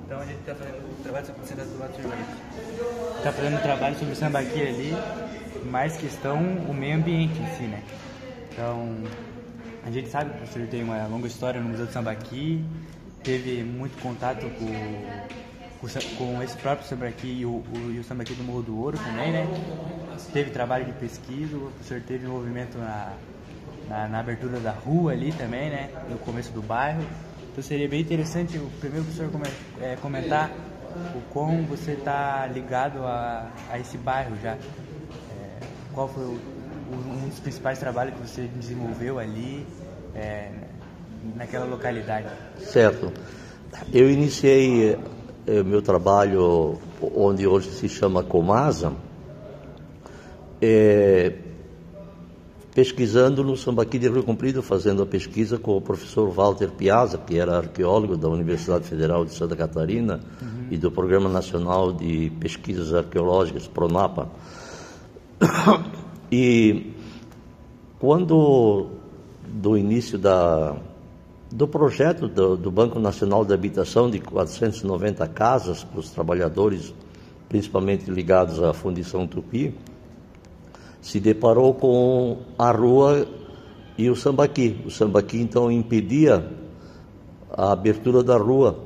Então a gente está fazendo um trabalho sobre o do lado está fazendo um trabalho sobre o sambaqui ali, mais questão o meio ambiente em si, né? Então a gente sabe que o professor tem uma longa história no Museu do Sambaqui, teve muito contato com esse próprio sambaqui e o sambaqui do Morro do Ouro também, né? Teve trabalho de pesquisa, o professor teve envolvimento na abertura da rua ali também, né? No começo do bairro. Então seria bem interessante o primeiro professor comentar o como você está ligado a esse bairro já. Qual foi um dos principais trabalhos que você desenvolveu ali naquela localidade? Certo. Eu iniciei meu trabalho, onde hoje se chama Comasa, pesquisando no Sambaqui de Rio Comprido, fazendo a pesquisa com o professor Walter Piazza, que era arqueólogo da Universidade Federal de Santa Catarina e do Programa Nacional de Pesquisas Arqueológicas, PRONAPA. E quando, do início do projeto do Banco Nacional de Habitação de 490 casas para os trabalhadores, principalmente ligados à Fundição Tupi, se deparou com a rua e o sambaqui. O sambaqui, então, impedia a abertura da rua.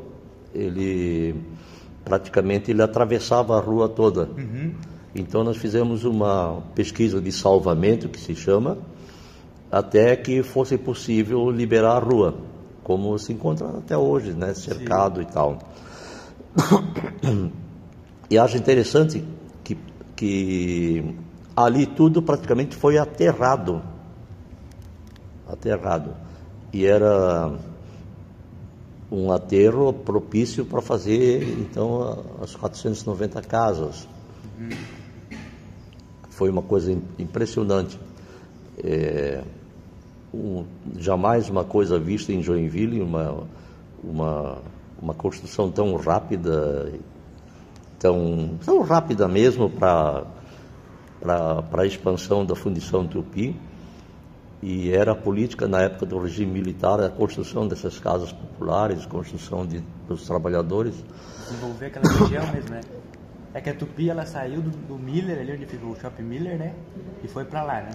Praticamente, ele atravessava a rua toda. Então, nós fizemos uma pesquisa de salvamento, que se chama, até que fosse possível liberar a rua, como se encontra até hoje, né? Cercado. Sim. E tal. E acho interessante que ali tudo praticamente foi aterrado. E era um aterro propício para fazer, então, as 490 casas. Foi uma coisa impressionante. Jamais uma coisa vista em Joinville, uma construção tão rápida, tão rápida mesmo para a expansão da Fundição Tupi. E era a política na época do regime militar, a construção dessas casas populares, construção dos trabalhadores. Desenvolver aquela região mesmo, né? É que a Tupi, ela saiu do Miller, ali onde fica o Shopping Miller, né? E foi para lá, né?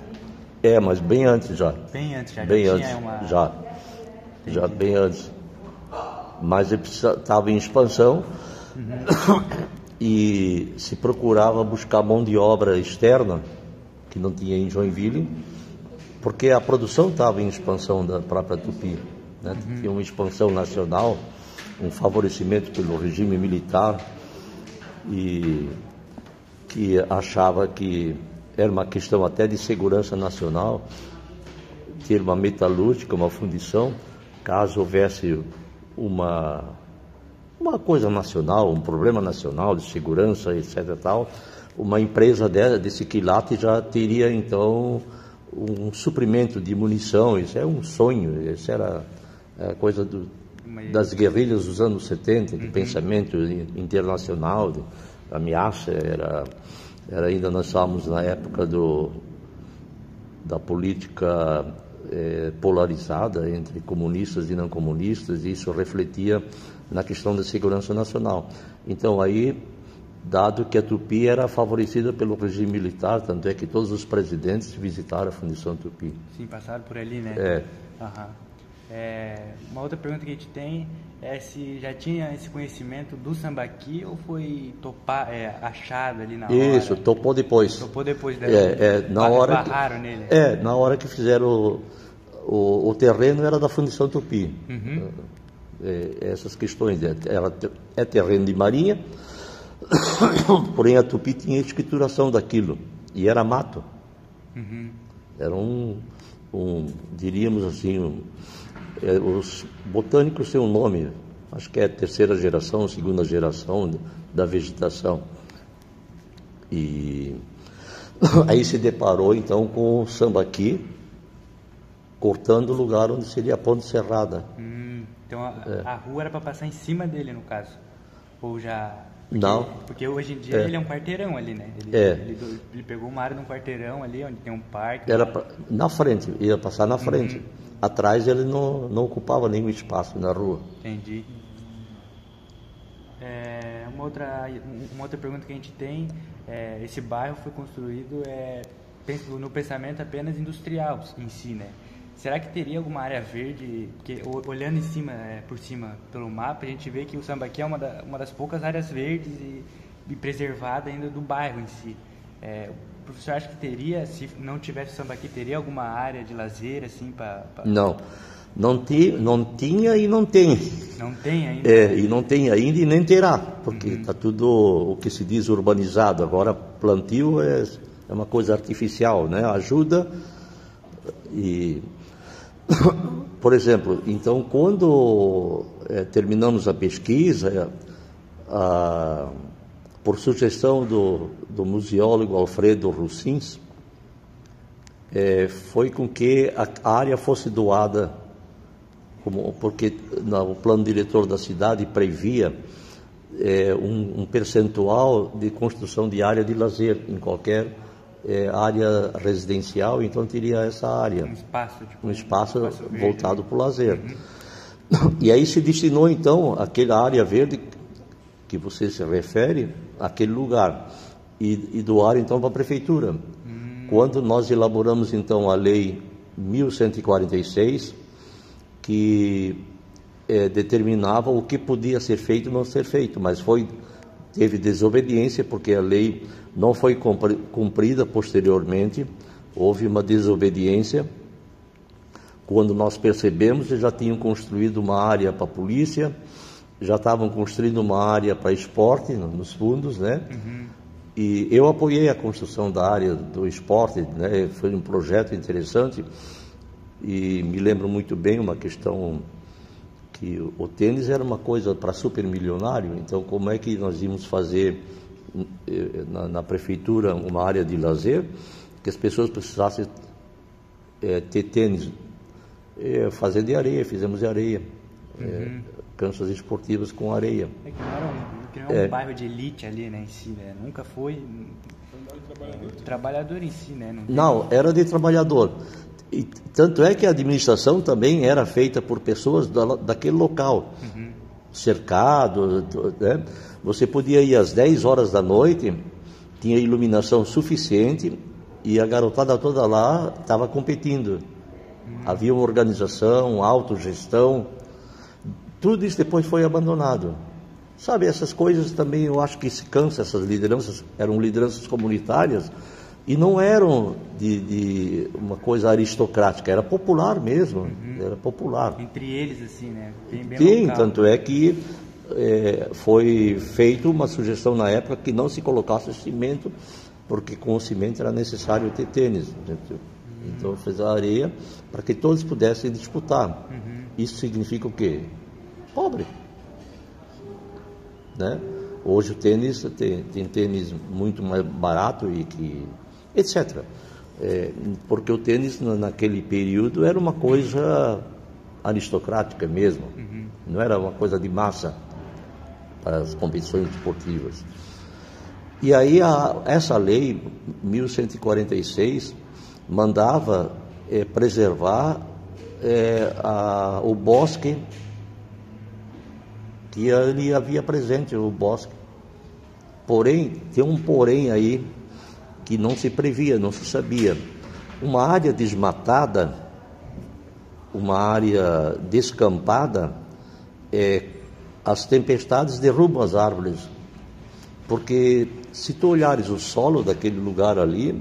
Mas bem antes já. Bem antes já. Bem já antes, tinha uma... já bem antes. Mas ele estava em expansão. E se procurava buscar mão de obra externa, que não tinha em Joinville, porque a produção estava em expansão da própria Tupi, né? Tinha uma expansão nacional, um favorecimento pelo regime militar, e que achava que era uma questão até de segurança nacional ter uma metalúrgica, uma fundição, caso houvesse uma coisa nacional, um problema nacional de segurança, etc. Tal, uma empresa desse quilate já teria, então, um suprimento de munição. Isso é um sonho, isso era a coisa das guerrilhas dos anos 70, de pensamento internacional, de ameaça. Ainda nós estávamos na época da política polarizada entre comunistas e não comunistas, e isso refletia na questão da segurança nacional. Então aí, dado que a Tupi era favorecida pelo regime militar, tanto é que todos os presidentes visitaram a Fundição Tupi. Sim, passaram por ali, né? Uma outra pergunta que a gente tem é se já tinha esse conhecimento do sambaqui ou foi achado ali na hora? Isso, topou depois. Topou depois, na hora barraram nele. Na hora que fizeram o terreno era da Fundição Tupi. Essas questões, é terreno de marinha, porém a Tupi tinha escrituração daquilo, e era mato. Era diríamos assim, os botânicos têm um nome, acho que é terceira geração, segunda geração da vegetação. E aí se deparou então com o sambaqui cortando o lugar onde seria a Ponte Serrada. Então a rua era para passar em cima dele, no caso? Ou já... Não. Porque hoje em dia ele é um quarteirão ali, né? Ele pegou uma área de um quarteirão ali, onde tem um parque. Era na frente, ia passar na frente. Atrás ele não ocupava nenhum espaço na rua. Entendi. Uma outra pergunta que a gente tem esse bairro foi construído no pensamento apenas industrial em si, né? Será que teria alguma área verde? Porque olhando por cima pelo mapa, a gente vê que o Sambaqui é uma das poucas áreas verdes e preservada ainda do bairro em si. O professor acha que teria, se não tivesse o Sambaqui, teria alguma área de lazer assim para... Não tinha e não tem. Não tem ainda? E não tem ainda e nem terá, porque está tudo o que se diz urbanizado. Agora, plantio é uma coisa artificial, né? Ajuda e... Por exemplo, então, quando terminamos a pesquisa, por sugestão do museólogo Alfredo Russins, foi com que a área fosse doada, porque o plano diretor da cidade previa um percentual de construção de área de lazer em qualquer área residencial, então teria essa área. Um espaço voltado para o lazer. E aí se destinou então aquela área verde que você se refere, àquele lugar, e doaram então para a prefeitura. Quando nós elaboramos então a lei 1146, que determinava o que podia ser feito e não ser feito, mas teve desobediência porque a lei não foi cumprida posteriormente, houve uma desobediência. Quando nós percebemos, eles já tinham construído uma área para a polícia, já estavam construindo uma área para esporte nos fundos, né? E eu apoiei a construção da área do esporte, né? Foi um projeto interessante e me lembro muito bem uma questão que o tênis era uma coisa para supermilionário, então como é que nós íamos fazer na prefeitura uma área de lazer que as pessoas precisassem ter tênis, fazer de areia, fizemos de areia, canchas esportivas com areia. Que não é um bairro de elite ali, né, em si, né? Nunca foi trabalhador em si, né? Não, era de trabalhador. E tanto é que a administração também era feita por pessoas daquele local, cercado, né? Você podia ir às 10 horas da noite, tinha iluminação suficiente e a garotada toda lá estava competindo. Havia uma organização, autogestão, tudo isso depois foi abandonado. Sabe, essas coisas também eu acho que se cansa, essas lideranças eram lideranças comunitárias e não eram de uma coisa aristocrática, era popular mesmo, era popular. Entre eles, assim, né? Sim, tanto é que foi feita uma sugestão na época que não se colocasse cimento, porque com o cimento era necessário ter tênis. Então fez a areia para que todos pudessem disputar. Isso significa o quê? Pobre. Né? Hoje o tênis tem tênis muito mais barato etc. Porque o tênis naquele período era uma coisa aristocrática mesmo, não era uma coisa de massa para as competições esportivas. E aí essa lei 1146 mandava preservar o bosque que ali havia presente, o bosque. Porém, tem um porém aí que não se previa, não se sabia. Uma área desmatada, uma área descampada, as tempestades derrubam as árvores. Porque se tu olhares o solo daquele lugar ali,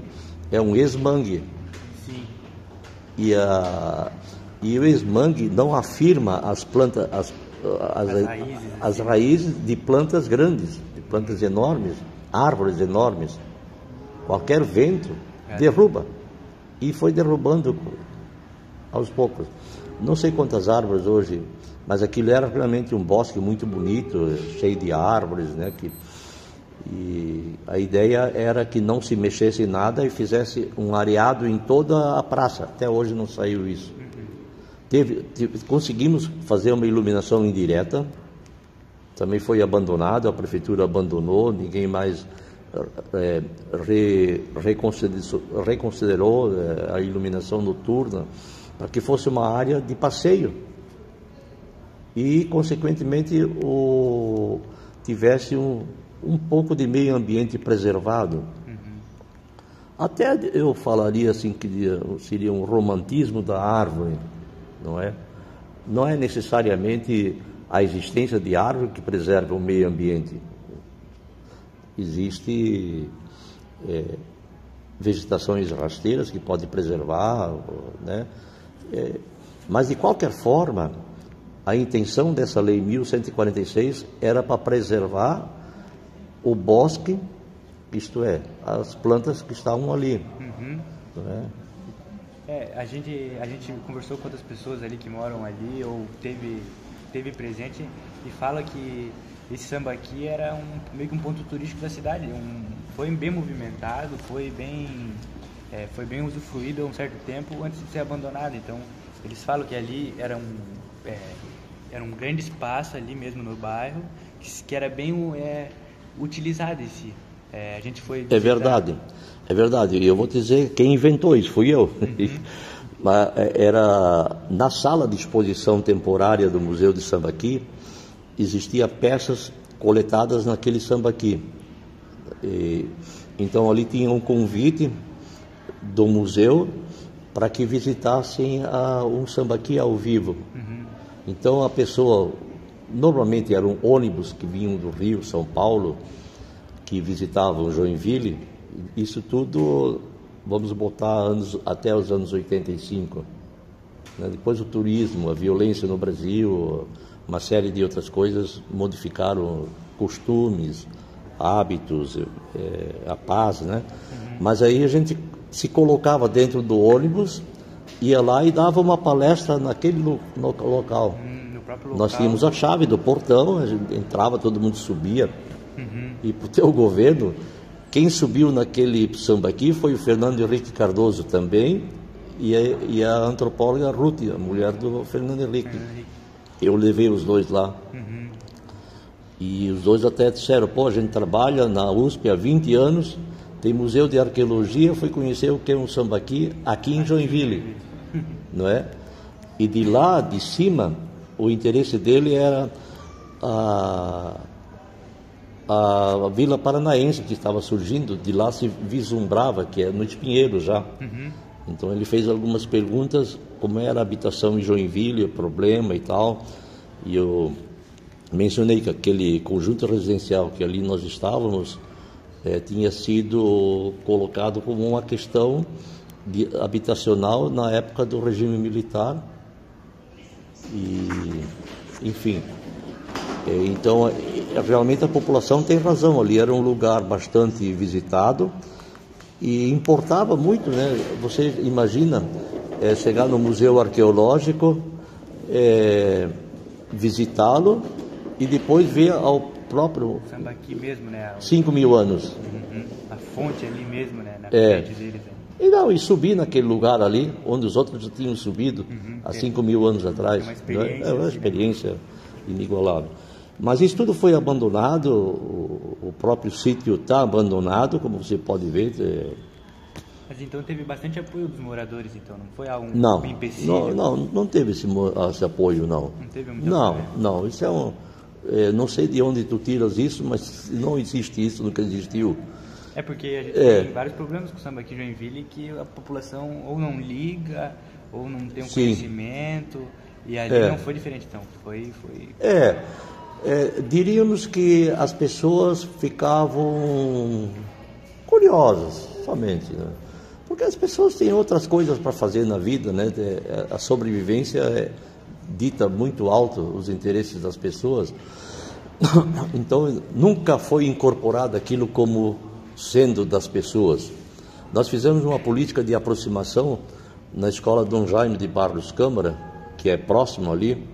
é um ex-mangue. Sim. E o ex-mangue não afirma as plantas, as raízes de plantas grandes, de plantas enormes, árvores enormes. Qualquer vento derruba. E foi derrubando aos poucos. Não sei quantas árvores hoje, mas aquilo era realmente um bosque muito bonito, cheio de árvores, né? E a ideia era que não se mexesse nada e fizesse um areado em toda a praça. Até hoje não saiu isso. Conseguimos fazer uma iluminação indireta, também foi abandonado, a prefeitura abandonou, ninguém mais reconsiderou a iluminação noturna, para que fosse uma área de passeio. E, consequentemente, tivesse um pouco de meio ambiente preservado. Até eu falaria assim que seria um romantismo da árvore, não é? Não é necessariamente a existência de árvore que preserva o meio ambiente. Existe vegetações rasteiras que podem preservar, né? Mas de qualquer forma, a intenção dessa lei 1146 era para preservar o bosque, isto é, as plantas que estavam ali. A gente conversou com outras pessoas ali que moram ali ou teve presente e fala que esse Sambaqui era meio que um ponto turístico da cidade. Foi bem movimentado, foi bem usufruído há um certo tempo antes de ser abandonado. Então, eles falam que ali era um grande espaço ali mesmo no bairro, que era bem utilizado em si. A gente foi visitar... É verdade. E eu vou dizer, quem inventou isso fui eu. Mas era na sala de exposição temporária do Museu de Sambaqui, existia peças coletadas naquele Sambaqui. Então ali tinha um convite do museu para que visitassem um Sambaqui ao vivo. Então a pessoa, normalmente eram ônibus que vinham do Rio, São Paulo, que visitavam Joinville. Isso tudo, vamos botar até os anos 85. Né? Depois o turismo, a violência no Brasil, uma série de outras coisas modificaram costumes, hábitos, a paz, né? Mas aí a gente se colocava dentro do ônibus, ia lá e dava uma palestra naquele local. No próprio local. Nós tínhamos a chave do portão, a gente entrava, todo mundo subia. E para o teu governo, quem subiu naquele Sambaqui foi o Fernando Henrique Cardoso também e a antropóloga Ruth, a mulher do Fernando Henrique. Eu levei os dois lá. E os dois até disseram, a gente trabalha na USP há 20 anos, tem museu de arqueologia, foi conhecer o que é um Sambaqui aqui em Joinville, não é? E de lá, de cima, o interesse dele era a Vila Paranaense que estava surgindo, de lá se vislumbrava, que é no Espinheiro já. Então ele fez algumas perguntas, como era a habitação em Joinville, o problema e tal, e eu mencionei que aquele conjunto residencial que ali nós estávamos tinha sido colocado como uma questão habitacional na época do regime militar, e enfim... Então, realmente a população tem razão, ali era um lugar bastante visitado e importava muito, né? Você imagina chegar no museu arqueológico, visitá-lo e depois ver ao próprio... Sambaqui mesmo, né? 5.000 anos. A fonte ali mesmo, né? Na frente deles. E subir naquele lugar ali, onde os outros já tinham subido há 5.000 anos atrás. É uma experiência inigualável. Mas isso tudo foi abandonado, o próprio sítio está abandonado, como você pode ver. Mas então teve bastante apoio dos moradores, então, não foi algo empecilho? Não teve esse apoio, não. Não teve muito apoio? Não, isso não sei de onde tu tiras isso, mas não existe isso, nunca existiu. É porque a gente tem vários problemas com o Sambaqui Joinville que a população ou não liga, ou não tem um conhecimento, e ali não foi diferente, então, foi... diríamos que as pessoas ficavam curiosas somente, né? Porque as pessoas têm outras coisas para fazer na vida, né? A sobrevivência dita muito alto os interesses das pessoas. Então nunca foi incorporado aquilo como sendo das pessoas. Nós fizemos uma política de aproximação na escola Dom Jaime de Barros Câmara, que é próximo ali,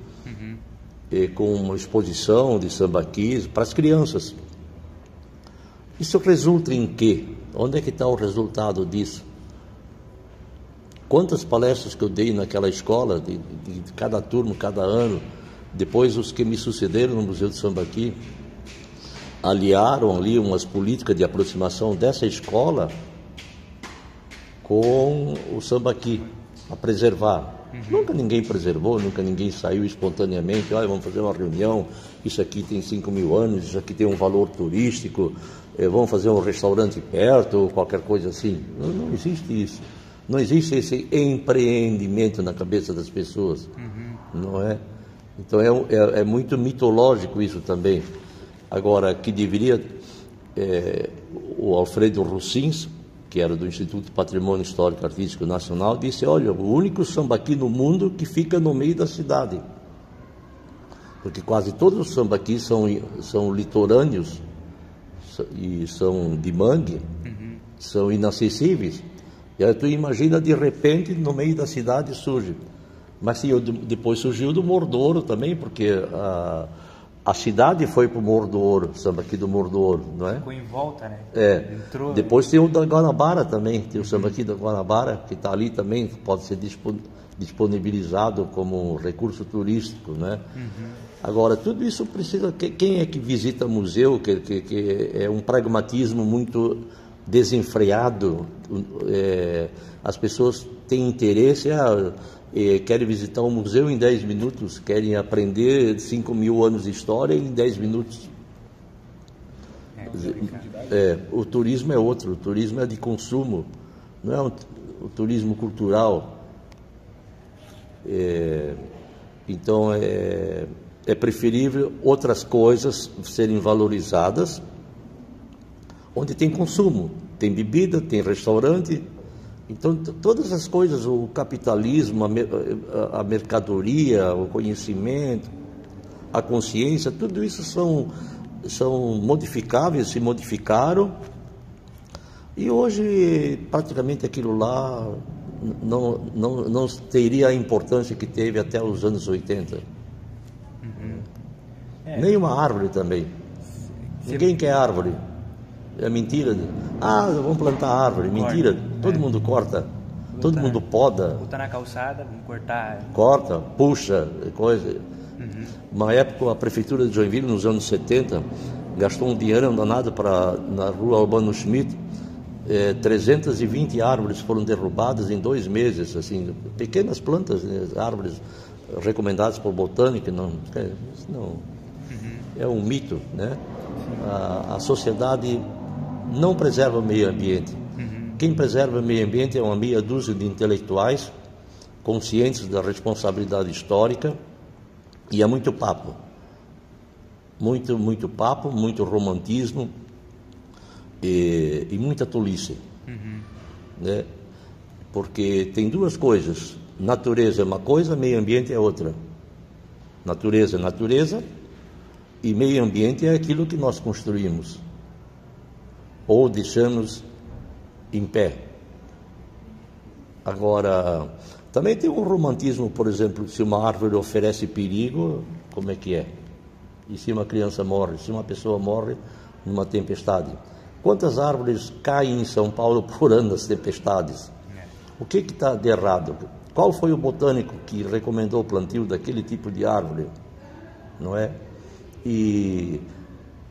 com uma exposição de sambaquis para as crianças. Isso resulta em quê? Onde é que está o resultado disso? Quantas palestras que eu dei naquela escola, de cada turno, cada ano, depois os que me sucederam no Museu de Sambaqui, aliaram ali umas políticas de aproximação dessa escola com o Sambaqui, a preservar. Nunca ninguém preservou, nunca ninguém saiu espontaneamente, olha, vamos fazer uma reunião, isso aqui tem 5.000 anos, isso aqui tem um valor turístico, vamos fazer um restaurante perto, ou qualquer coisa assim. Não existe isso. Não existe esse empreendimento na cabeça das pessoas, não é? Então é muito mitológico isso também. Agora, que deveria, o Alfredo Russins, que era do Instituto Patrimônio Histórico Artístico Nacional, disse, olha, o único sambaqui no mundo que fica no meio da cidade. Porque quase todos os sambaquis são litorâneos e são de mangue, são inacessíveis. E aí tu imagina, de repente, no meio da cidade surge. Mas sim, depois surgiu do Mordouro também, porque a cidade foi para o Mordouro, sambaqui do Mordouro, não é? Ficou em volta, né? Entrou... Depois tem o da Guanabara também, tem o sambaqui da Guanabara, que está ali também, pode ser disponibilizado como um recurso turístico, né? Agora, tudo isso precisa... Quem é que visita museu, que é um pragmatismo muito desenfreado, as pessoas têm interesse, querem visitar um museu em 10 minutos, querem aprender 5.000 anos de história em 10 minutos. O turismo é outro, o turismo é de consumo, não é o turismo cultural. Então é preferível outras coisas serem valorizadas, onde tem consumo, tem bebida, tem restaurante. Então, todas as coisas, o capitalismo, a mercadoria, o conhecimento, a consciência, tudo isso são modificáveis, se modificaram, e hoje praticamente aquilo lá não teria a importância que teve até os anos 80. Nem uma árvore também. Ninguém quer árvore. É mentira. Vamos plantar árvore. Mentira. Todo mundo corta. Todo mundo poda. Botar na calçada, vamos cortar. Corta, puxa, coisa. Uma época, a prefeitura de Joinville, nos anos 70, gastou um dinheiro danado na rua Albano Schmidt. 320 árvores foram derrubadas em 2 meses. Assim, pequenas plantas, árvores recomendadas por botânica. Não, é um mito, né? A sociedade não preserva o meio ambiente. Quem preserva o meio ambiente é uma meia dúzia de intelectuais conscientes da responsabilidade histórica, e é muito papo. Muito papo, muito romantismo e muita tolice. Né? Porque tem duas coisas: natureza é uma coisa, meio ambiente é outra. Natureza é natureza, e meio ambiente é aquilo que nós construímos ou deixamos em pé. Agora, também tem um romantismo, por exemplo, se uma árvore oferece perigo, como é que é? E se uma criança morre, se uma pessoa morre numa tempestade? Quantas árvores caem em São Paulo por ano nas tempestades? O que está de errado? Qual foi o botânico que recomendou o plantio daquele tipo de árvore? Não é? E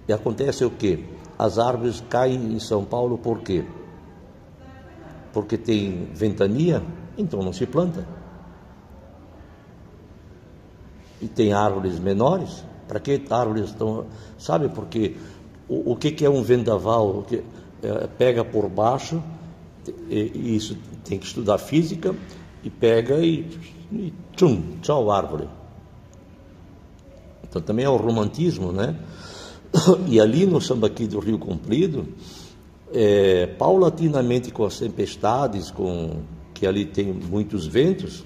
acontece o quê? As árvores caem em São Paulo por quê? Porque tem ventania, então não se planta. E tem árvores menores, para que árvores estão... Sabe por quê? O que é um vendaval? Pega por baixo, e isso tem que estudar física, e pega e tchum, tchau, árvore. Então também é o romantismo, né? E ali no sambaqui do Rio Comprido, paulatinamente, com as tempestades, que ali tem muitos ventos,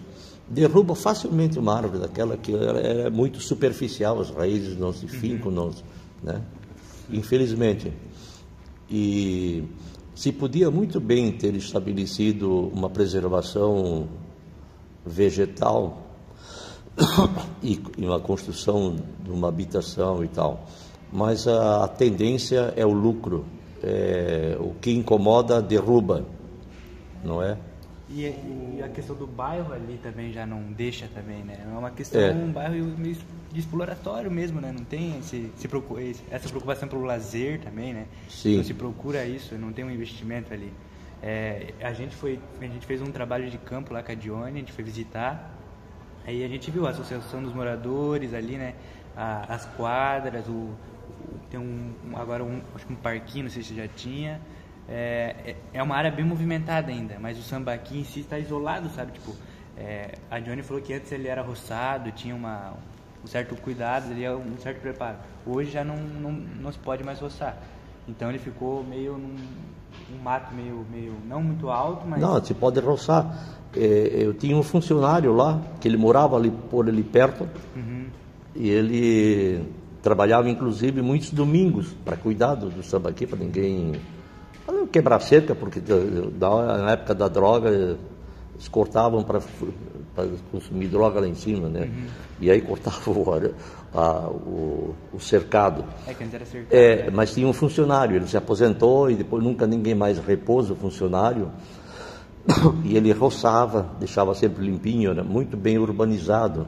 derruba facilmente uma árvore daquela que é muito superficial, as raízes não se fincam, né? Infelizmente. E se podia muito bem ter estabelecido uma preservação vegetal e uma construção de uma habitação e tal, mas a tendência é o lucro. O que incomoda derruba, não é? E a questão do bairro ali também já não deixa também, né? É uma questão, um bairro meio de exploratório mesmo, né? Não tem essa preocupação pelo lazer também, né? Sim. Não se procura isso, não tem um investimento ali. A gente fez um trabalho de campo lá com a Dione, a gente foi visitar, Aí a gente viu a associação dos moradores ali, né? As quadras, tem agora acho que um parquinho, não sei se já tinha. É uma área bem movimentada ainda, mas o Sambaqui em si está isolado, sabe? Tipo, a Johnny falou que antes ele era roçado, tinha um certo cuidado, um certo preparo. Hoje já não se pode mais roçar. Então ele ficou meio num mato meio não muito alto, mas... Não, se pode roçar. Eu tinha um funcionário lá, que ele morava ali perto, e ele trabalhava inclusive muitos domingos para cuidar do Sambaqui, para ninguém quebrar cerca, porque na época da droga eles cortavam para consumir droga lá em cima, né? E aí cortavam o cercado. Que antes era cercado. Mas tinha um funcionário, ele se aposentou e depois nunca ninguém mais repôs o funcionário. E ele roçava, deixava sempre limpinho, né? Muito bem urbanizado.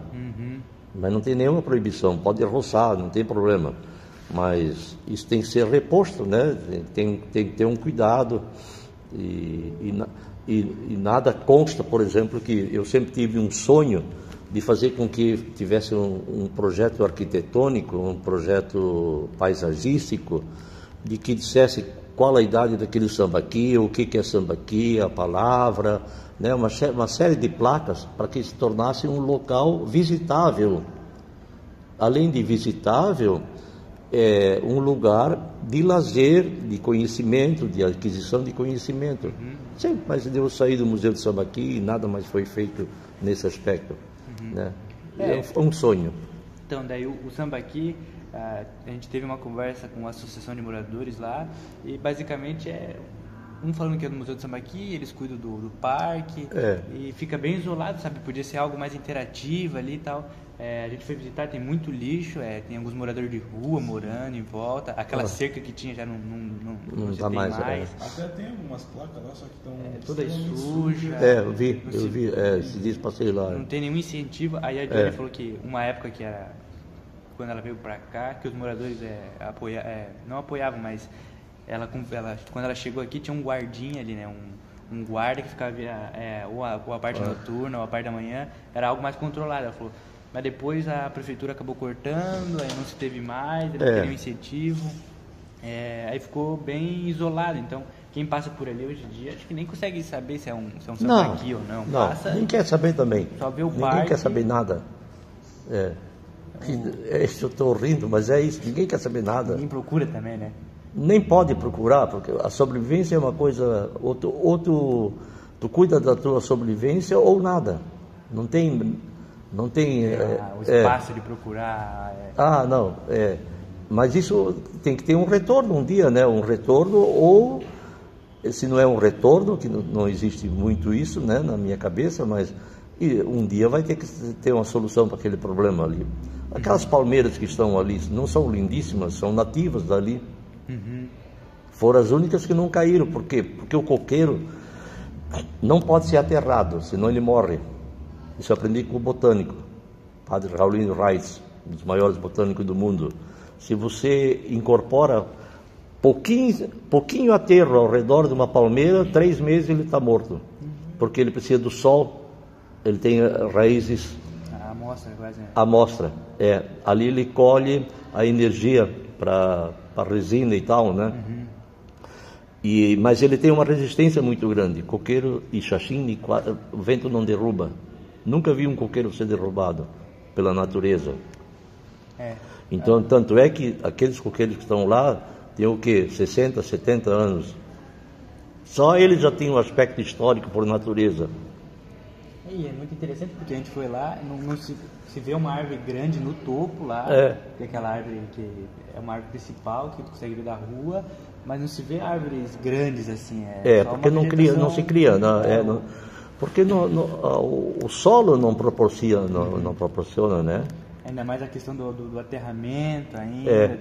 Mas não tem nenhuma proibição, pode roçar, não tem problema. Mas isso tem que ser reposto, né? Tem que ter um cuidado. E nada consta, por exemplo, que eu sempre tive um sonho de fazer com que tivesse um projeto arquitetônico, um projeto paisagístico, de que dissesse qual a idade daquele Sambaqui, o que é Sambaqui, a palavra, né? Uma série de placas para que se tornasse um local visitável. Além de visitável, um lugar de lazer, de conhecimento, de aquisição de conhecimento. Sim, mas eu saí do Museu de Sambaqui e nada mais foi feito nesse aspecto. Né? É um sonho. Então, daí o Sambaqui, a gente teve uma conversa com a associação de moradores lá e basicamente um falando que é do Museu de Sambaqui, eles cuidam do parque e fica bem isolado, sabe? Podia ser algo mais interativo ali e tal. A gente foi visitar, tem muito lixo, tem alguns moradores de rua morando em volta. Aquela cerca que tinha já não dá tem mais. Até tem algumas placas lá, só que estão todas sujas. Eu vi, esses dias passei lá. Não tem nenhum incentivo. Aí a Johnny falou que uma época que era, quando ela veio pra cá, que os moradores não apoiavam, mas quando ela chegou aqui tinha um guardinha ali, né? Um guarda que ficava ou a parte noturna ou a parte da manhã, era algo mais controlado. Ela falou, mas depois a prefeitura acabou cortando, aí não se teve mais, não teve nenhum incentivo, aí ficou bem isolado. Então quem passa por ali hoje em dia acho que nem consegue saber se é um Sambaqui ou não. Passa, nem quer saber também. Só vê o ninguém parque. Quer saber nada. Eu estou rindo, mas é isso, ninguém quer saber nada. Ninguém procura também, né? Nem pode procurar, porque a sobrevivência é uma coisa, ou tu cuida da tua sobrevivência ou nada. Não tem o espaço de procurar. Não. Mas isso tem que ter um retorno um dia, né? Um retorno, ou se não é um retorno, que não existe muito isso, né? Na minha cabeça, mas um dia vai ter que ter uma solução para aquele problema ali. Aquelas palmeiras que estão ali não são lindíssimas, são nativas dali. Foram as únicas que não caíram. Por quê? Porque o coqueiro não pode ser aterrado, senão ele morre. Isso eu aprendi com o botânico, Padre Raulino Reis, um dos maiores botânicos do mundo. Se você incorpora pouquinho aterro ao redor de uma palmeira, 3 meses ele está morto. Porque ele precisa do sol, ele tem raízes... A amostra, ali ele colhe a energia para a resina e tal, né? Mas ele tem uma resistência muito grande. Coqueiro e xaxim, o vento não derruba. Nunca vi um coqueiro ser derrubado pela natureza. Então, tanto é que aqueles coqueiros que estão lá têm o quê? 60, 70 anos. Só eles já têm um aspecto histórico por natureza. E é muito interessante porque a gente foi lá, não se vê uma árvore grande no topo lá, que é aquela árvore que é uma árvore principal que tu consegue ver da rua, mas não se vê árvores grandes assim. Porque não se cria. Porque o solo não proporciona, né? Ainda mais a questão do aterramento ainda.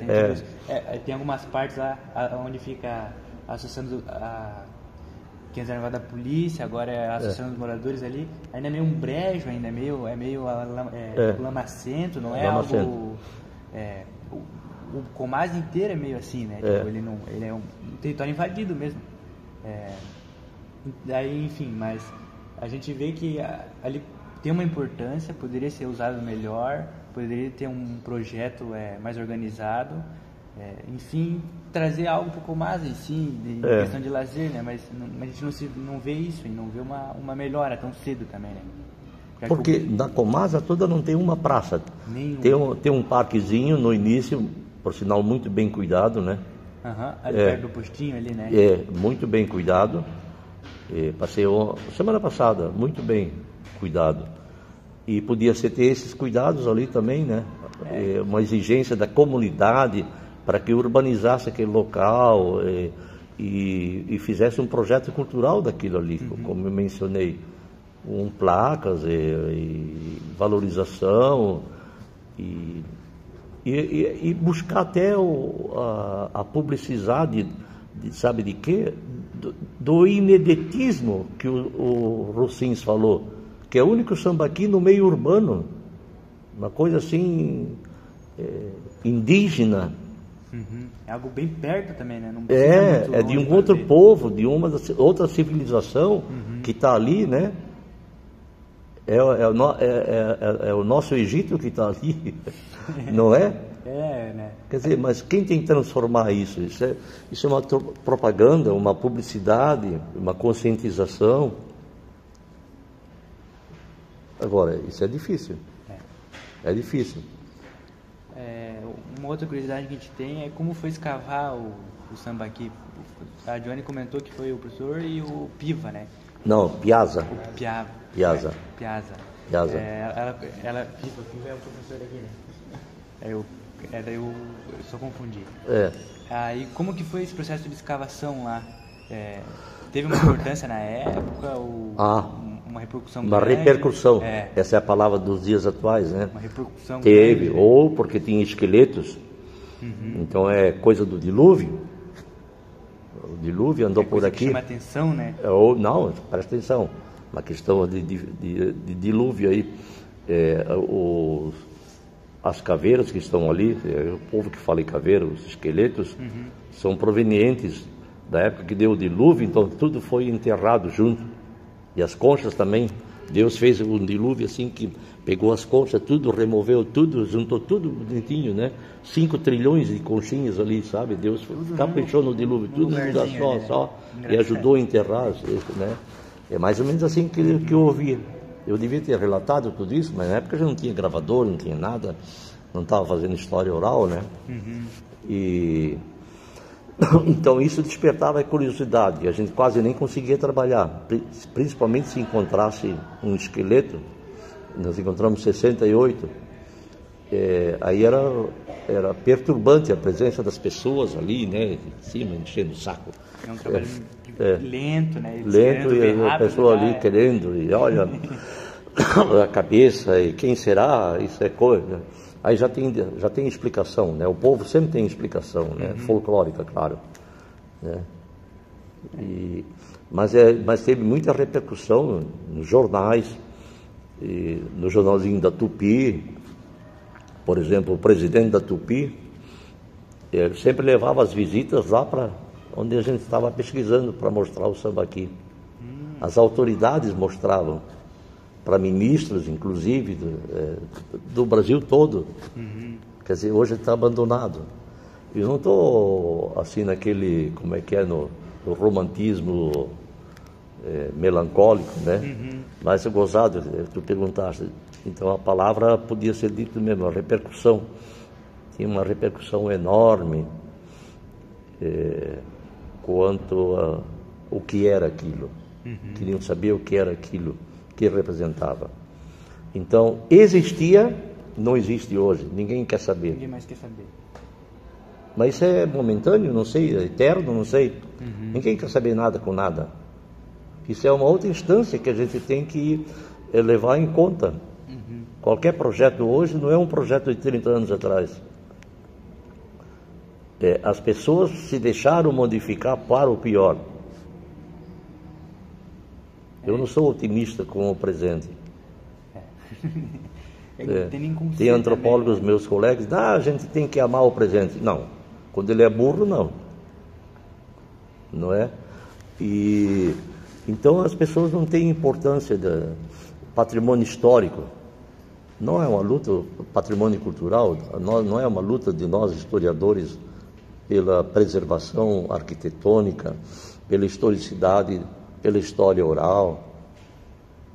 Tem algumas partes lá onde fica a associação que antes era negócio da polícia, agora é a associação dos moradores ali. Ainda é meio um brejo, ainda é meio lamacento, não é algo... O Comás inteiro é meio assim, né? Tipo, ele é um território invadido mesmo. Daí, enfim, mas a gente vê que ali tem uma importância, poderia ser usado melhor, poderia ter um projeto mais organizado, enfim, trazer algo um pouco mais assim, de questão de lazer, né? Mas a gente não vê isso, e não vê uma melhora tão cedo também, né? Porque na Comasa toda não tem uma praça. Tem um parquezinho no início, por sinal muito bem cuidado, né? Ali perto do postinho ali, né? Muito bem cuidado. Passei semana passada, muito bem cuidado. E podia ter esses cuidados ali também, né? Uma exigência da comunidade para que urbanizasse aquele local e fizesse um projeto cultural daquilo ali, como eu mencionei. Com placas e valorização e buscar até a publicidade, sabe de quê? Do imediatismo que o Rossins falou, que é o único sambaqui no meio urbano, uma coisa assim indígena. É algo bem perto também, né? Não É de um outro povo, de uma outra civilização que está ali, né? É o nosso Egito que está ali, não é? Né? Quer dizer, mas quem tem que transformar isso? Isso é uma propaganda, uma publicidade, uma conscientização. Agora, isso é difícil. É difícil. Uma outra curiosidade que a gente tem é como foi escavar o sambaqui. A Johnny comentou que foi o professor e o Piva, né? Não, Piazza. Piazza. Piazza. Piva é o professor aqui, né? Eu só confundi. Aí, como que foi esse processo de escavação lá? Teve uma importância na época? Uma repercussão Uma grande? repercussão. Essa é a palavra dos dias atuais, né? Uma repercussão Teve, grande. ou porque tinha esqueletos. Então é coisa do dilúvio. O dilúvio andou por aqui. Chama atenção, né? Não, presta atenção. Uma questão de dilúvio aí. As caveiras que estão ali, o povo que fala em caveira, os esqueletos, são provenientes da época que deu o dilúvio, então tudo foi enterrado junto. E as conchas também. Deus fez um dilúvio assim que pegou as conchas, tudo, removeu tudo, juntou tudo bonitinho, né? 5 trilhões de conchinhas ali, sabe? Deus caprichou no dilúvio, tudo num lugar só, e ajudou a enterrar, né? É mais ou menos assim que eu ouvi. Eu devia ter relatado tudo isso, mas na época já não tinha gravador, não tinha nada, não estava fazendo história oral, né? Então isso despertava a curiosidade, a gente quase nem conseguia trabalhar, principalmente se encontrasse um esqueleto. Nós encontramos 68, aí era perturbante a presença das pessoas ali, né, em cima, enchendo o saco. É um trabalho lento, né? Lento, e a pessoa ali querendo, e olha a cabeça, e quem será, isso é coisa. Aí já tem explicação, né? O povo sempre tem explicação, né? Folclórica, claro, né? Mas teve muita repercussão nos jornais, e no jornalzinho da Tupi, por exemplo, o presidente da Tupi, ele sempre levava as visitas lá para onde a gente estava pesquisando para mostrar o sambaqui. As autoridades mostravam para ministros, inclusive, do Brasil todo. Quer dizer, hoje está abandonado. Eu não estou assim naquele, como é que é, no romantismo melancólico, né? Mas é gozado, tu perguntaste. Então a palavra podia ser dita mesmo, a repercussão. Tinha uma repercussão enorme quanto o que era aquilo. Queriam saber o que era aquilo que representava. Então, existia, não existe hoje, ninguém quer saber. Ninguém mais quer saber. Mas isso é momentâneo, não sei, é eterno, não sei. Ninguém quer saber nada com nada. Isso é uma outra instância que a gente tem que levar em conta. Qualquer projeto hoje não é um projeto de 30 anos atrás. As pessoas se deixaram modificar para o pior. Eu não sou otimista com o presente. Tem antropólogos, também, meus colegas, a gente tem que amar o presente. Não, quando ele é burro, não é? E então as pessoas não têm importância patrimônio histórico. Não é uma luta, patrimônio cultural, não é uma luta de nós, historiadores, pela preservação arquitetônica, pela historicidade, pela história oral,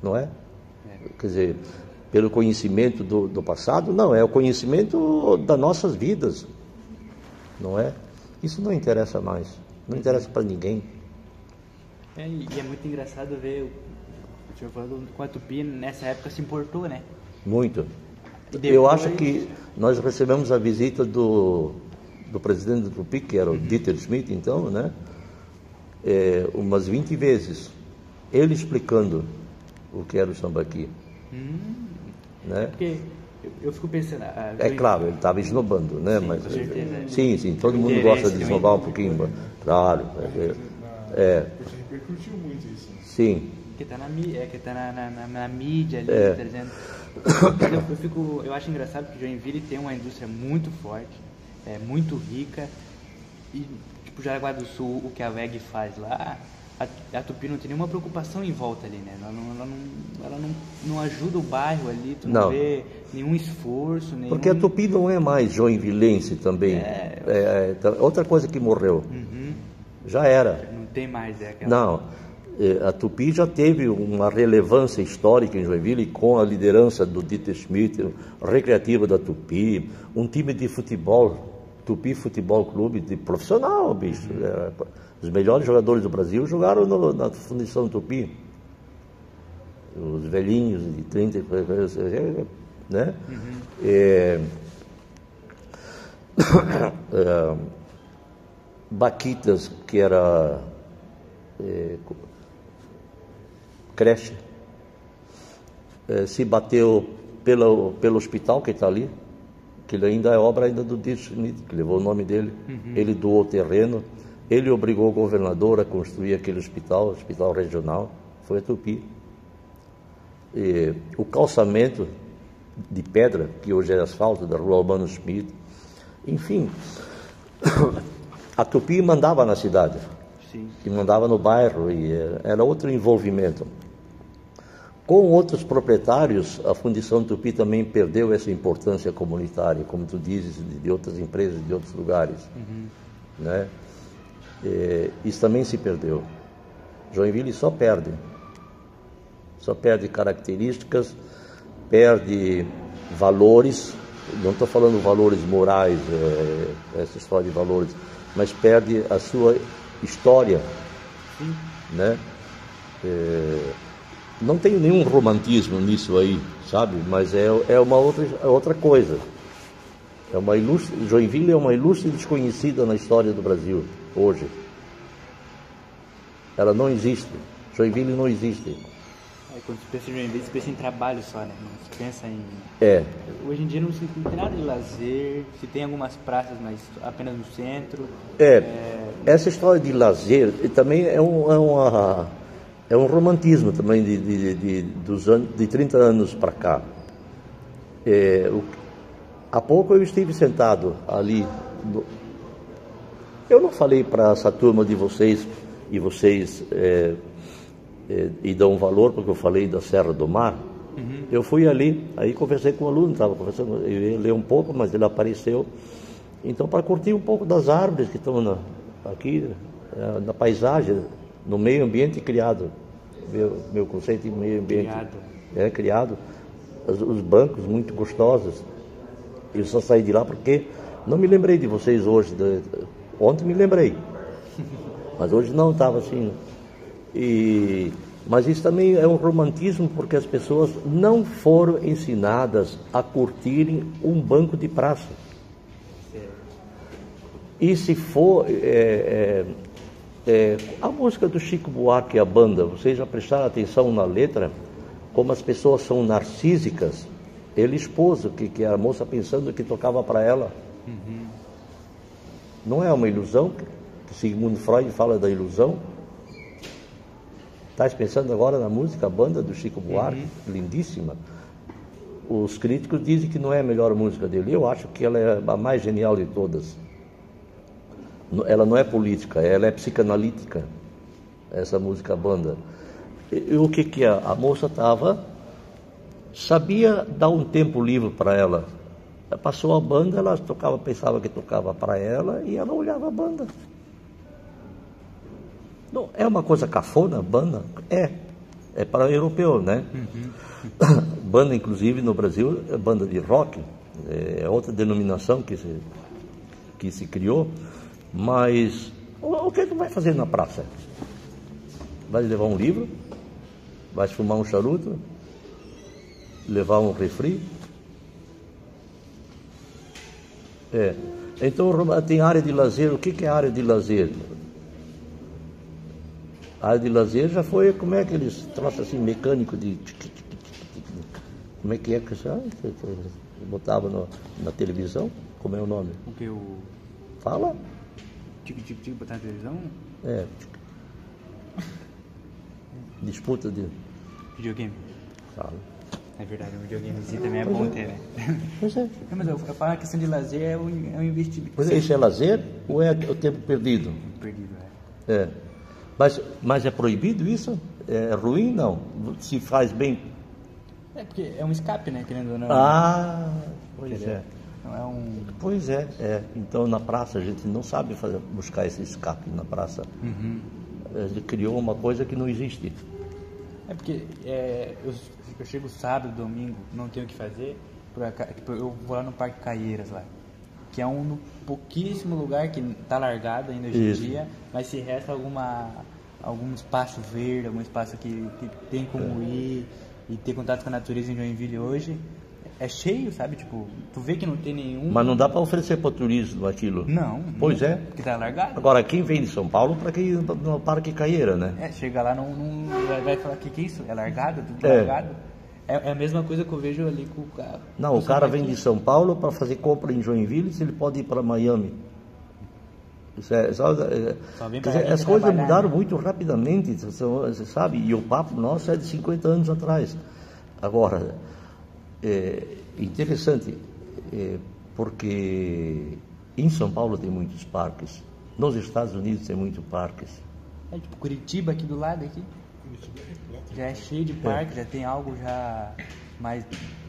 não é? Quer dizer, pelo conhecimento do passado, não, é o conhecimento das nossas vidas, não é? Isso não interessa mais, não interessa para ninguém. E é muito engraçado ver o senhor falando com a Tupi, nessa época se importou, né? Muito. Depois... Eu acho que nós recebemos a visita do presidente do Tupi, que era o Dieter Schmidt, então, né? Umas 20 vezes, ele explicando o que era o sambaqui. Né? Porque eu fico pensando... É claro, ele estava esnobando, né? Sim, mas, com certeza. sim, todo mundo gosta de esnobar um pouquinho, claro. Porque repercutiu muito isso. Sim. Que tá na mídia ali, tá dizendo. Eu acho engraçado que Joinville tem uma indústria muito forte, muito rica, e tipo Jaraguá do Sul, o que a WEG faz lá, a Tupi não tem nenhuma preocupação em volta ali, né? Ela não ajuda o bairro ali, tu não vê nenhum esforço, nenhum... Porque a Tupi não é mais joinvilense também. Outra coisa que morreu. Já era. Não tem mais, aquela... Não. A Tupi já teve uma relevância histórica em Joinville com a liderança do Dieter Schmidt, recreativa da Tupi, um time de futebol, Tupi Futebol Clube, de profissional, bicho. Os melhores jogadores do Brasil jogaram na Fundação Tupi. Os velhinhos de 30, né? Baquitas, que era... creche, se bateu pelo hospital que está ali, que ele ainda é obra do Dieter Schmidt, que levou o nome dele. Ele doou o terreno, ele obrigou o governador a construir aquele hospital regional, foi a Tupi. O calçamento de pedra, que hoje é asfalto, da rua Albano Schmidt, enfim, a Tupi mandava na cidade. Sim. E mandava no bairro, e era outro envolvimento. Com outros proprietários, a Fundição Tupi também perdeu essa importância comunitária, como tu dizes, de outras empresas, de outros lugares. Né? Isso também se perdeu. Joinville só perde características, perde valores, não estou falando valores morais, essa história de valores, mas perde a sua história, né? Não tem nenhum romantismo nisso aí, sabe? Mas é uma outra coisa. Joinville é uma ilustre desconhecida na história do Brasil hoje. Ela não existe. Joinville não existe. Quando se pensa em Joinville, se pensa em trabalho só, né? Não se pensa em... Hoje em dia não tem nada de lazer, se tem algumas praças, mas apenas no centro. Essa história de lazer também é um romantismo também de 30 anos para cá. Há pouco eu estive sentado ali. Eu não falei para essa turma de vocês, e vocês... e dão valor, porque eu falei da Serra do Mar. Eu fui ali, aí conversei com o aluno, estava conversando, eu ia ler um pouco, mas ele apareceu. Então, para curtir um pouco das árvores que estão aqui, na paisagem, no meio ambiente criado. Meu conceito de meio ambiente. Criado. Os bancos muito gostosos. Eu só saí de lá porque não me lembrei de vocês hoje. Ontem me lembrei, mas hoje não, estava assim... Mas isso também é um romantismo, porque as pessoas não foram ensinadas a curtirem um banco de praça. E se for a música do Chico Buarque, a banda, vocês já prestaram atenção na letra, como as pessoas são narcísicas. Ele expôs que a moça pensando que tocava para ela. Não é uma ilusão? Que Sigmund Freud fala da ilusão. Estás pensando agora na música, a banda do Chico Buarque, lindíssima. Os críticos dizem que não é a melhor música dele. Eu acho que ela é a mais genial de todas. Ela não é política, ela é psicanalítica, essa música, a banda. E o que é? A moça estava sabia dar um tempo livre para ela. Passou a banda, ela tocava, pensava que tocava para ela e ela olhava a banda. Não, é uma coisa cafona, banda? É para europeu, né? Banda, inclusive, no Brasil, é banda de rock, é outra denominação que se criou, mas o que tu vai fazer na praça? Vai levar um livro? Vai fumar um charuto? Levar um refri? Então tem área de lazer. O que é área de lazer? A área de lazer já foi, como é aqueles troços assim mecânico de... Como é que você botava na televisão? Como é o nome? O que? Fala? Tipo, botar na televisão? Disputa de... Videogame. Fala. É verdade, o videogame assim também é bom ter, né? Pois é. Mas eu falo a questão de lazer é um investimento. Pois é, isso é lazer ou é o tempo perdido? Perdido, Mas é proibido isso? É ruim? Não. Se faz bem. Porque é um escape, né? Querendo ou não. Pois é. Não é um... Pois é. Então na praça a gente não sabe buscar esse escape na praça. A gente criou uma coisa que não existe. Porque eu chego sábado, domingo, não tenho o que fazer, eu vou lá no Parque Caieiras lá, que é um pouquíssimo lugar que está largado ainda hoje em dia, mas se resta algum espaço verde, algum espaço que tem como ir e ter contato com a natureza em Joinville hoje, é cheio, sabe? Tipo, tu vê que não tem nenhum... Mas não dá para oferecer para o turismo aquilo. Não. Pois é. Porque tá largado. Agora, quem vem de São Paulo para ir no Parque Caieira, né? Chega lá, vai falar, que é isso? É largado? Tudo largado? É a mesma coisa que eu vejo ali com o carro. Não, o cara vem de São Paulo para fazer compra em Joinville, se ele pode ir para Miami. As coisas mudaram muito rapidamente, você sabe? E o papo nosso é de 50 anos atrás. Agora... interessante, porque em São Paulo tem muitos parques, nos Estados Unidos tem muitos parques. Tipo Curitiba aqui do lado aqui, já é cheio de parques, já tem algo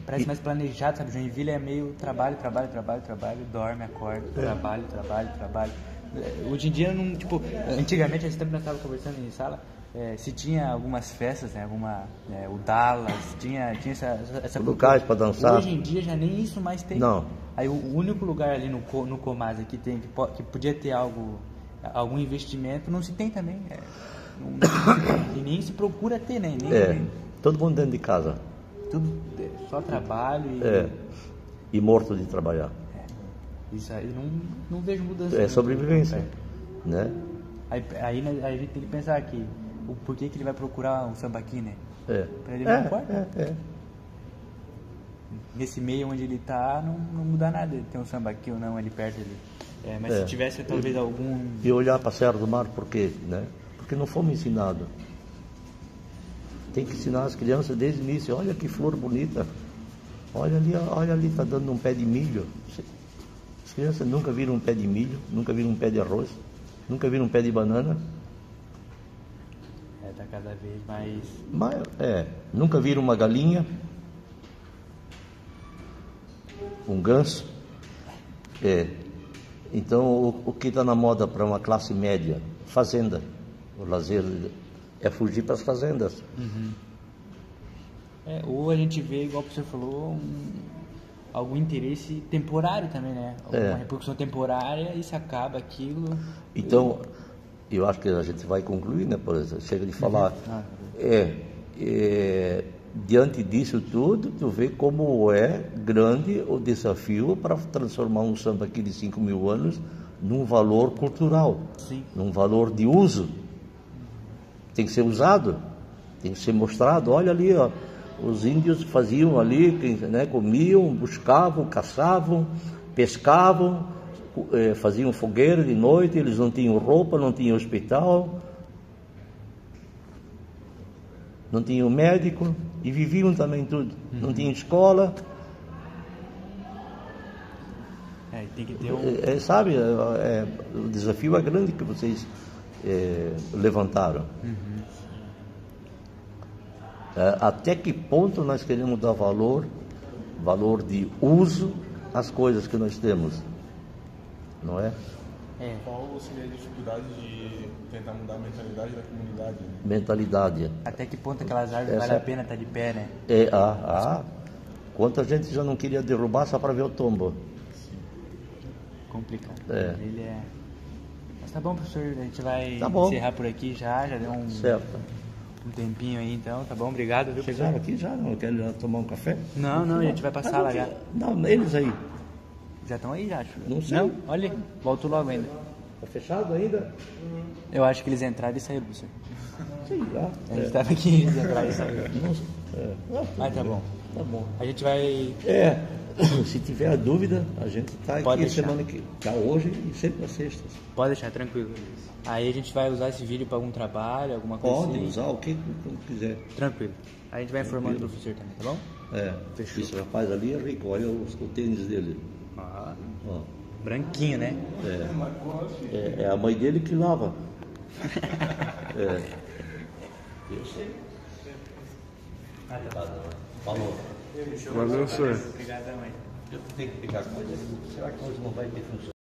parece mais planejado, sabe? Joinville é meio trabalho, dorme, acorda, trabalho. Hoje em dia, antigamente, esse tempo nós estávamos conversando em sala, se tinha algumas festas, né, o Dallas, tinha essa locais para dançar. Hoje em dia já nem isso mais tem. Não. Aí o único lugar ali no Comasa que tem que podia ter algum investimento, não se tem também. E nem se procura ter, né? Todo mundo dentro de casa. Tudo só trabalho e morto de trabalhar. Isso aí não vejo mudança. É sobrevivência, né? Aí a gente tem que pensar aqui, por que ele vai procurar um sambaqui, né? Pra ele não importa. Nesse meio onde ele tá, não muda nada ele tem um sambaqui ou não ali perto ali. Mas se tivesse talvez algum... E olhar para a Serra do Mar, por quê? Né? Porque não fomos ensinados. Tem que ensinar as crianças desde o início. Olha que flor bonita. Olha ali, está dando um pé de milho. As crianças nunca viram um pé de milho, nunca viram um pé de arroz, nunca viram um pé de banana. Tá cada vez mais... Nunca viram uma galinha, um ganso. Então, o que está na moda para uma classe média? Fazenda. O lazer é fugir para as fazendas. Ou a gente vê, igual você falou, algum interesse temporário também, né? Alguma repercussão temporária e se acaba aquilo. Então, eu acho que a gente vai concluir, né? Por exemplo, chega de falar. Diante disso tudo, tu vê como é grande o desafio para transformar um samba aqui de 5.000 anos num valor cultural, num valor de uso. Tem que ser usado, tem que ser mostrado. Olha ali, ó, os índios faziam ali, né, comiam, buscavam, caçavam, pescavam, faziam fogueira de noite, eles não tinham roupa, não tinham hospital, não tinham médico e viviam também tudo. Não tinha escola. Tem que ter sabe, o desafio é grande que vocês levantaram. Até que ponto nós queremos dar valor de uso às coisas que nós temos, não é? Qual seria a dificuldade de tentar mudar a mentalidade da comunidade? Né? Mentalidade. Até que ponto aquelas árvores vale a pena estar de pé, né? Quanta gente já não queria derrubar só para ver o tombo. Complicado. É. Mas tá bom, professor, a gente vai encerrar por aqui já deu um tempinho aí então, tá bom? Obrigado, viu, Chegaram professor? aqui já? Não querem tomar um café? Não, a gente vai passar lá já. Não, eles aí. Já estão aí, já, acho. Não sei. Não? Olha, volto logo ainda. Tá fechado ainda? Eu acho que eles entraram e saíram, professor. Sei lá. A gente estava aqui, eles entraram e saíram. Mas tá bom. Tá bom. A gente vai... Se tiver dúvida, a gente tá Pode aqui deixar. semana que tá hoje e sempre às sextas. Pode deixar, tranquilo. Aí a gente vai usar esse vídeo para algum trabalho, alguma coisa Pode assim. usar o que quiser. Tranquilo. A gente vai informando o professor também, tá bom? Fechou. Esse rapaz ali é rico, olha o tênis dele. Ó. Branquinho, né? É a mãe dele que lava. Eu sei. Falou. Valeu, senhor. Obrigado, mãe. Eu tenho que pegar coisa. Será que hoje não vai ter função?